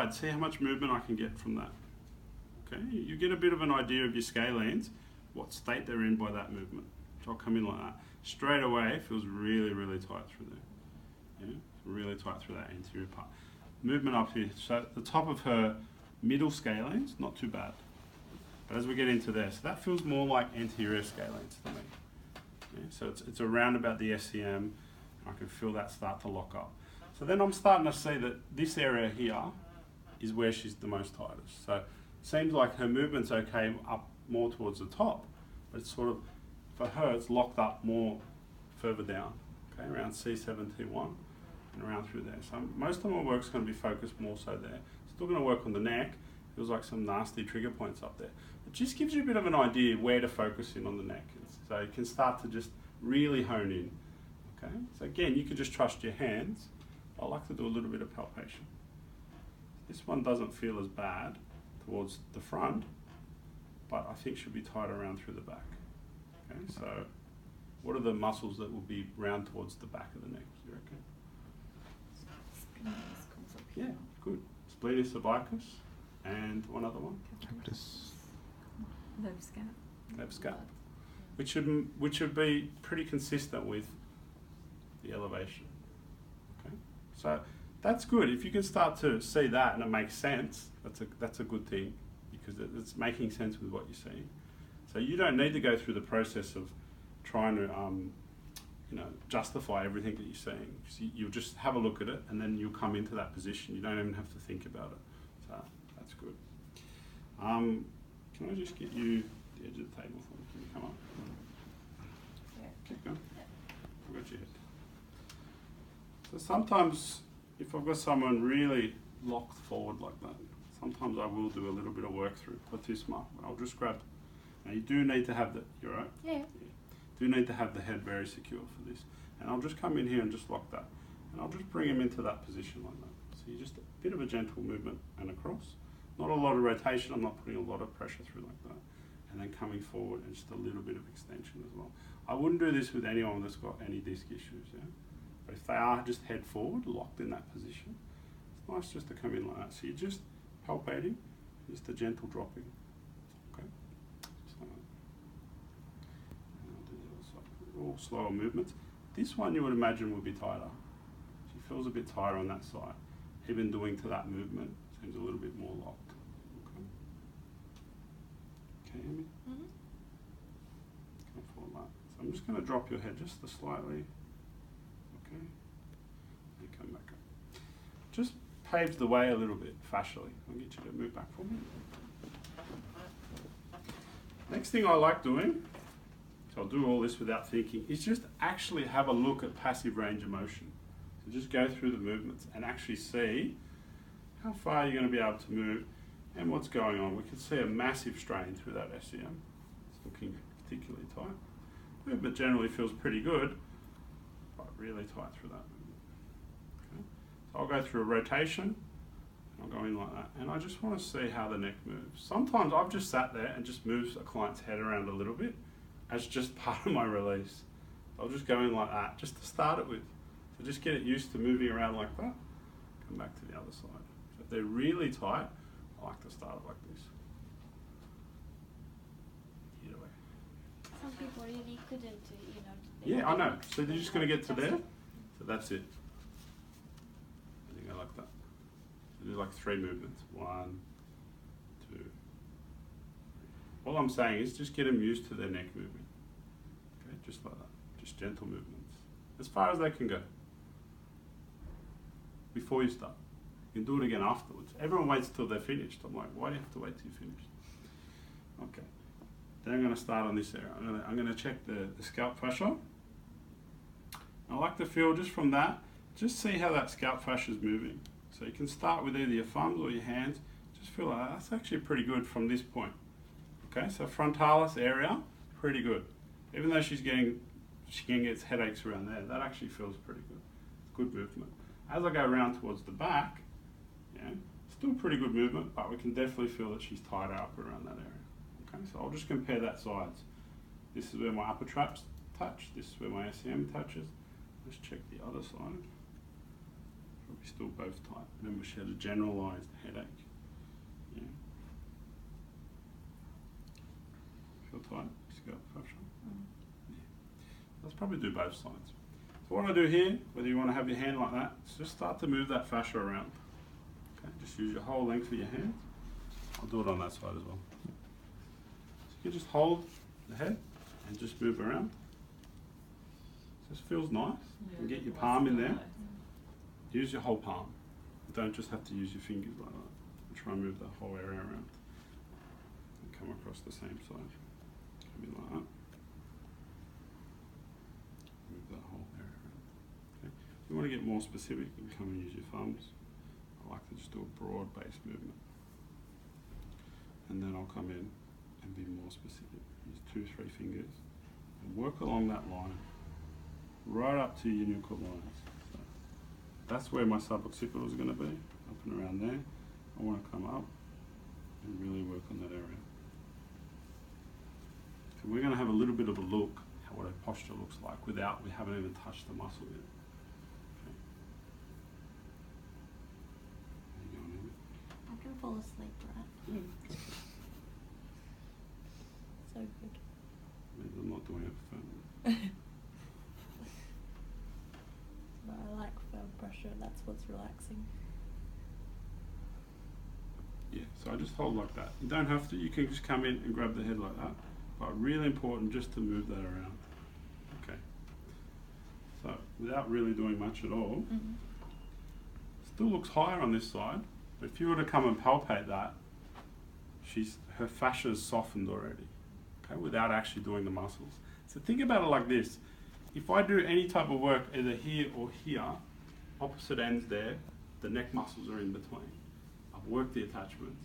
side, see how much movement I can get from that. Okay, you get a bit of an idea of your scalenes, what state they're in by that movement. So I'll come in like that. Straight away, it feels really, really tight through there. Yeah, really tight through that anterior part. Movement up here. So the top of her middle scalenes, not too bad. But as we get into there, so that feels more like anterior scalenes to me. Yeah, so it's around about the SCM. I can feel that start to lock up. So then I'm starting to see that this area here is where she's the most tightest. So it seems like her movement's okay up more towards the top, but it's sort of, for her, it's locked up more further down, okay, around C7T1 and around through there. So most of my work's going to be focused more so there. Still going to work on the neck. Feels like some nasty trigger points up there. It just gives you a bit of an idea where to focus in on the neck. So you can start to just really hone in. Okay, so again, you could just trust your hands. I like to do a little bit of palpation. This one doesn't feel as bad towards the front, but I think should be tight around through the back. Okay, so what are the muscles that will be round towards the back of the neck, do you reckon? Yeah, good. Splenius sabicus, and one other one. Left scap. Which should be pretty consistent with the elevation. Okay, so that's good. If you can start to see that and it makes sense, that's a good thing, because it's making sense with what you're seeing. So you don't need to go through the process of trying to justify everything that you're seeing. So you'll just have a look at it and then you'll come into that position. You don't even have to think about it. So that's good. Can I just get you the edge of the table for me? Can you come up? Yeah. Keep going. I've got your head. So sometimes if I've got someone really locked forward like that, sometimes I will do a little bit of work through platysma. I'll just grab. Now you do need to have the, you're right? Yeah. Do need to have the head very secure for this. And I'll just come in here and just lock that. And I'll just bring him into that position like that. So you just a bit of a gentle movement and across. Not a lot of rotation, I'm not putting a lot of pressure through like that. And then coming forward and just a little bit of extension as well. I wouldn't do this with anyone that's got any disc issues, yeah? But if they are just head forward, locked in that position, it's nice just to come in like that. So you're just palpating, just a gentle dropping. Okay? So, and I'll do the other side. All slower movements. This one you would imagine would be tighter. She feels a bit tighter on that side. Even doing to that movement seems a little bit more locked. Okay. Can you hear me? Mm-hmm. Come forward like that. So I'm just going to drop your head just slightly. Okay. And come back up. Just paves the way a little bit fascially. I'll get you to move back for me. Next thing I like doing, so I'll do all this without thinking, is just actually have a look at passive range of motion. So just go through the movements and actually see how far you're going to be able to move and what's going on. We can see a massive strain through that SCM. It's looking particularly tight. Movement generally feels pretty good, but really tight through that movement. Okay. So I'll go through a rotation. I'll go in like that, and I just want to see how the neck moves. Sometimes I've just sat there and just moved a client's head around a little bit as just part of my release. I'll just go in like that, just to start it with. So just get it used to moving around like that. Come back to the other side. So if they're really tight, I like to start it like this. Either way. Some people really couldn't, Yeah, I know. So they're just going to get to there. So that's it. And you go like that. So do like 3 movements. 1, 2, 3. All I'm saying is just get them used to their neck moving. Okay, just like that. Just gentle movements. As far as they can go. Before you start. You can do it again afterwards. Everyone waits till they're finished. I'm like, why do you have to wait till you're finished? Okay. Then I'm going to start on this area. I'm going to check the scalp fascia. I like to feel just from that, just see how that scalp fascia is moving. So you can start with either your thumbs or your hands. Just feel like that's actually pretty good from this point. Okay, so frontalis area, pretty good. Even though she can get headaches around there, that actually feels pretty good. It's good movement. As I go around towards the back, yeah, still pretty good movement, but we can definitely feel that she's tighter up around that area. Okay, so I'll just compare that sides. This is where my upper traps touch, this is where my SCM touches. Let's check the other side. but we're still both tight. Remember, she had a generalised headache. Yeah. Feel tight? Just got fascia. Yeah. Let's probably do both sides. So what I do here, whether you want to have your hand like that, is just start to move that fascia around. Okay, just use your whole length of your hand. I'll do it on that side as well. So you can just hold the head and just move around. Just feels nice. And get your palm in there. Use your whole palm. You don't just have to use your fingers like that. And try and move the whole area around. And come across the same side. Come in like that. Move that whole area around. Okay. If you want to get more specific, you can come and use your thumbs. I like to just do a broad-based movement. And then I'll come in and be more specific. Use 2-3 fingers and work along that line. Right up to your nuchal lines. So that's where my suboccipital is going to be, up and around there. I want to come up and really work on that area. So we're going to have a little bit of a look at what our posture looks like we haven't even touched the muscle yet. Okay. How you going, Amy? I can fall asleep, right? Yeah. So good. I'm not doing it for fun. But I like felt pressure, that's what's relaxing. Yeah, so I just hold like that. You don't have to, you can just come in and grab the head like that. But really important just to move that around. Okay. So without really doing much at all, still looks higher on this side. But if you were to come and palpate that, her fascia's softened already. Okay, without actually doing the muscles. So think about it like this. If I do any type of work either here or here, opposite ends there, the neck muscles are in between. I've worked the attachments.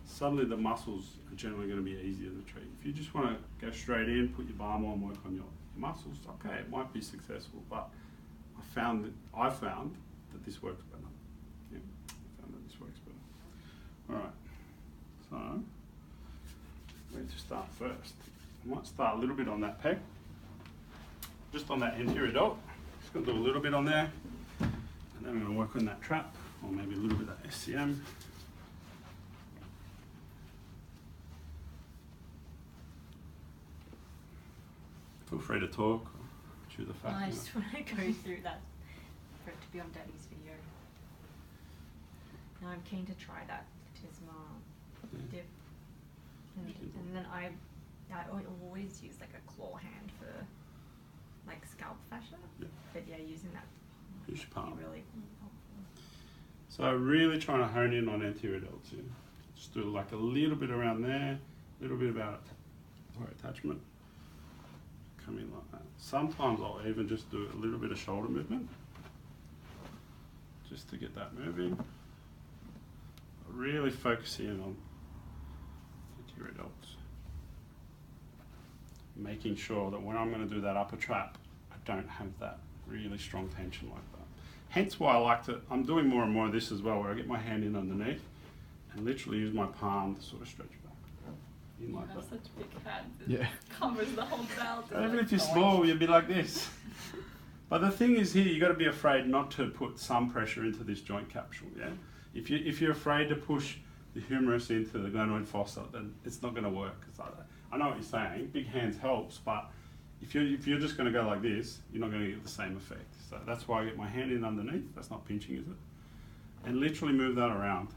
Suddenly the muscles are generally going to be easier to treat. If you just want to go straight in, put your balm on, work on your muscles, okay, it might be successful, but I found that this works better. Yeah, I found that this works better. All right, so where to start first? I might start a little bit on that pec. Just on that anterior delt, just going to do a little bit on there, and then I'm going to work on that trap, or maybe a little bit of SCM. Feel free to talk, or chew the fat. I just want to go through that for it to be on Daddy's video. Now I'm keen to try that Tisma dip, and then I always use like a claw hand for like scalp fascia, but yeah, using that Use your palm. would be really helpful. So really trying to hone in on anterior delts here. Just do like a little bit around there, a little bit about attachment. Come in like that. Sometimes I'll even just do a little bit of shoulder movement, just to get that moving. Really focusing on anterior delts. Making sure that when I'm going to do that upper trap, I don't have that really strong tension like that. Hence why I like to, I'm doing more and more of this as well, where I get my hand in underneath and literally use my palm to sort of stretch back. In like You have that. such big hands, Yeah. it covers the whole belt. Even if you're small, you'd be like this. But the thing is here, you got to be afraid not to put some pressure into this joint capsule, yeah? If you're afraid to push the humerus into the glenoid fossa, then it's not going to work. I know what you're saying, big hands helps, but if you're just going to go like this, you're not going to get the same effect. So that's why I get my hand in underneath. That's not pinching, is it? And literally move that around.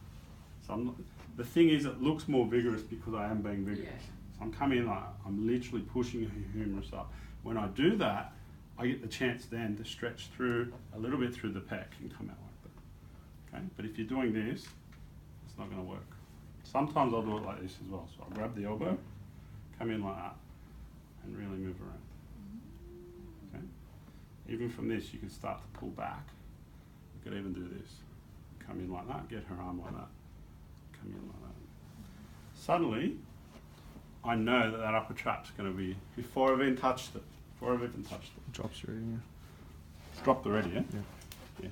So the thing is, it looks more vigorous because I am being vigorous. Yeah. So I'm coming in like, I'm literally pushing the humerus up. When I do that, I get the chance then to stretch through a little bit through the pec and come out like that. Okay? But if you're doing this, it's not going to work. Sometimes I'll do it like this as well. So I'll grab the elbow, come in like that, and really move around. Okay? Even from this, you can start to pull back. You could even do this. Come in like that, get her arm like that. Come in like that. Suddenly, I know that upper trap's going to be, before I've even touched it, Drops already, yeah. It's dropped already, yeah? Yeah. Yeah.